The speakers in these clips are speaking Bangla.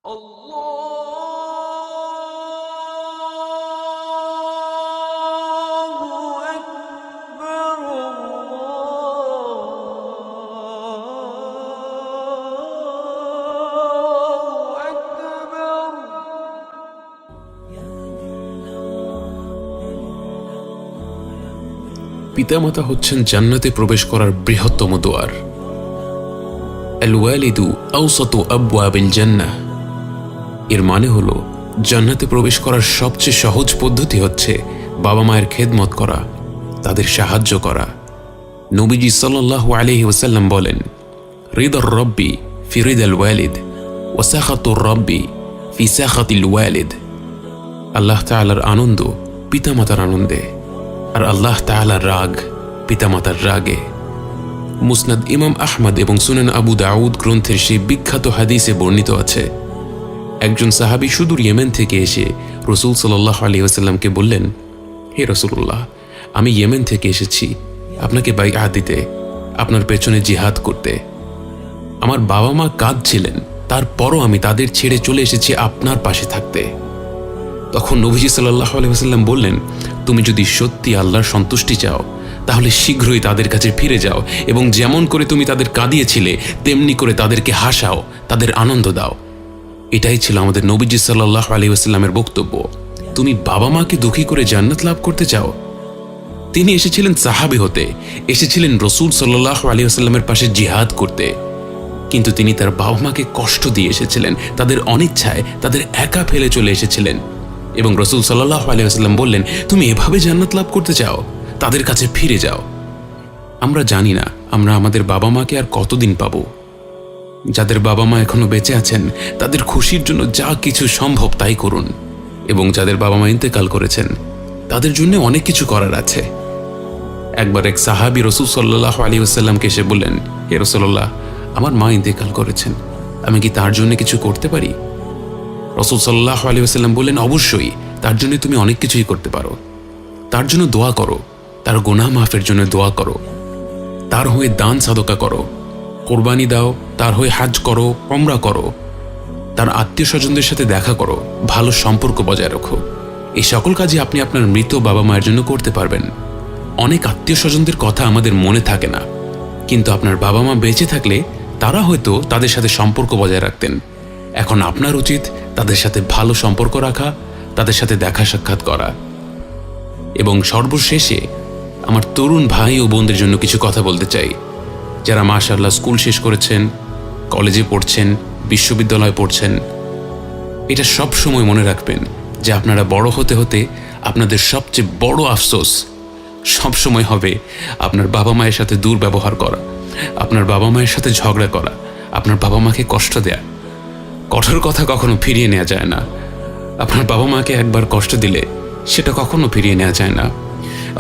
পিতামাতা হচ্ছেন জান্নাতে প্রবেশ করার বৃহত্তম দুয়ার। আল ওয়ালিদু আওসাতু আবওয়াবিল জান্নাহ। এর মানে হলো জান্নাতে প্রবেশ করার সবচেয়ে সহজ পদ্ধতি হচ্ছে বাবা মায়ের খেদমত করা, তাদের সাহায্য করা। নবীজি সাল্লাল্লাহু আলাইহি ওয়াসাল্লাম বলেন, রিদার রব্বি ফি রিদাল ওয়ালিদ ওয়া সাখাতুর রব্বি ফি সাখাতিল ওয়ালিদ। আল্লাহ তাআলার আনন্দ পিতামাতার আনন্দে, আর আল্লাহ তাআলার রাগ পিতামাতার রাগে। মুসনাদ ইমাম আহমদ এবং সুনান আবু দাউদ গ্রন্থের সেই বিখ্যাত হাদিসে বর্ণিত আছে, একজন সাহাবী সুদূর ইয়েমেন থেকে এসে রাসূল সাল্লাল্লাহু আলাইহি ওয়াসাল্লামকে বললেন, হে রাসূলুল্লাহ, আমি ইয়েমেন থেকে এসেছি আপনাকে বাইআত দিতে, আপনার পেছনে জিহাদ করতে। আমার বাবা মা কাঁদছিলেন, তারপরও আমি তাদের ছেড়ে চলে এসেছি আপনার পাশে থাকতে। তখন নবীজি সাল্লাল্লাহু আলাইহি ওয়াসাল্লাম বললেন, তুমি যদি সত্যি আল্লাহর সন্তুষ্টি চাও তাহলে শীঘ্রই তাদের কাছে ফিরে যাও এবং যেমন করে তুমি তাদের কাঁদিয়েছিলে তেমনি করে তাদেরকে হাসাও, তাদের আনন্দ দাও। এটাই ছিল আমাদের নবীজি সাল্লাল্লাহু আলাইহি ওয়াসাল্লামের বক্তব্য। তুমি বাবা মাকে দুঃখী করে জান্নাত লাভ করতে চাও? তিনি এসেছিলেন সাহাবী হতে, এসেছিলেন রাসূল সাল্লাল্লাহু আলাইহি ওয়াসাল্লামের পাশে জিহাদ করতে, কিন্তু তিনি তার বাবা মাকে কষ্ট দিয়ে এসেছিলেন, তাদের অনিচ্ছায় তাদের একা ফেলে চলে এসেছিলেন। এবং রাসূল সাল্লাল্লাহু আলাইহি ওয়াসাল্লাম বললেন, তুমি এভাবে জান্নাত লাভ করতে চাও, তাদের কাছে ফিরে যাও। আমরা জানি না আমরা আমাদের বাবা মাকে আর কতদিন পাবো। যাদের বাবা মা এখনো বেঁচে আছেন তাদের খুশির জন্য যা কিছু সম্ভব তাই করুন, এবং যাদের বাবা মা ইন্তেকাল করেছেন তাদের জন্য অনেক কিছু করার আছে। একবার এক সাহাবী রাসূল সাল্লাল্লাহু আলাইহি ওয়াসাল্লামকে এসে বললেন, হে রাসূলুল্লাহ, আমার মা ইন্তেকাল করেছেন, আমি কি তার জন্য কিছু করতে পারি? রাসূল সাল্লাল্লাহু আলাইহি ওয়াসাল্লাম বললেন, অবশ্যই, তার জন্য তুমি অনেক কিছুই করতে পারো। তার জন্য দোয়া করো, তার গুনাহ মাফের জন্য দোয়া করো, তার হয়ে দান সাদকা করো, কোরবানি দাও, তার হয়ে হজ করো, উমরা করো, তার আত্মীয় স্বজনদের সাথে দেখা করো, ভালো সম্পর্ক বজায় রাখো। এই সকল কাজই আপনি আপনার মৃত বাবা মায়ের জন্য করতে পারবেন। অনেক আত্মীয় স্বজনদের কথা আমাদের মনে থাকে না, কিন্তু আপনার বাবা মা বেঁচে থাকলে তারা হয়তো তাদের সাথে সম্পর্ক বজায় রাখতেন। এখন আপনার উচিত তাদের সাথে ভালো সম্পর্ক রাখা, তাদের সাথে দেখা সাক্ষাৎ করা। এবং সর্বশেষে আমার তরুণ ভাই ও বোনদের জন্য কিছু কথা বলতে চাই, যারা মাশাআল্লাহ স্কুল শেষ করেছেন, কলেজে পড়ছেন, বিশ্ববিদ্যালয়ে পড়ছেন। এটা সব সময় মনে রাখবেন যে আপনারা বড় হতে হতে আপনাদের সবচেয়ে বড় আফসোস সব সময় হবে আপনার বাবা মায়ের সাথে দুর্ব্যবহার করা, আপনার বাবা মায়ের সাথে ঝগড়া করা, আপনার বাবা মাকে কষ্ট দেয়া। কঠোর কথা কখনো ফিরিয়ে নেওয়া যায় না। আপনার বাবা মাকে একবার কষ্ট দিলে সেটা কখনো ফিরিয়ে নেওয়া যায় না।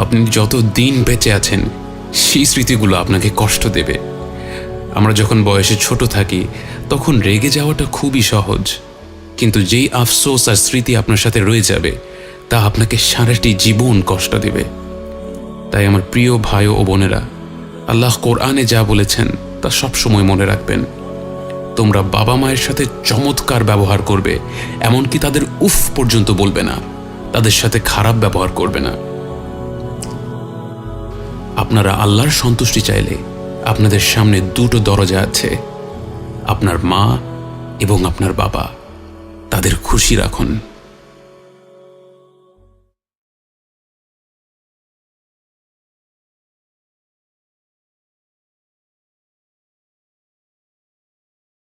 আপনি যত দিন বেঁচে আছেন সেই স্মৃতিগুলো আপনাকে কষ্ট দেবে। আমরা যখন বয়সে ছোট থাকি তখন রেগে যাওয়াটা খুবই সহজ, কিন্তু যেই আফসোস আর স্মৃতি আপনার সাথে রয়ে যাবে তা আপনাকে সারাটি জীবন কষ্ট দেবে। তাই আমার প্রিয় ভাই ও বোনেরা, আল্লাহ কোরআনে যা বলেছেন তা সবসময় মনে রাখবেন। তোমরা বাবা মায়ের সাথে চমৎকার ব্যবহার করবে, এমনকি তাদের উফ পর্যন্ত বলবে না, তাদের সাথে খারাপ ব্যবহার করবে না। আপনারা আল্লাহর সন্তুষ্টি চাইলে আপনাদের সামনে দুটো দরজা আছে, আপনার মা এবং আপনার বাবা। তাদের খুশি রাখুন।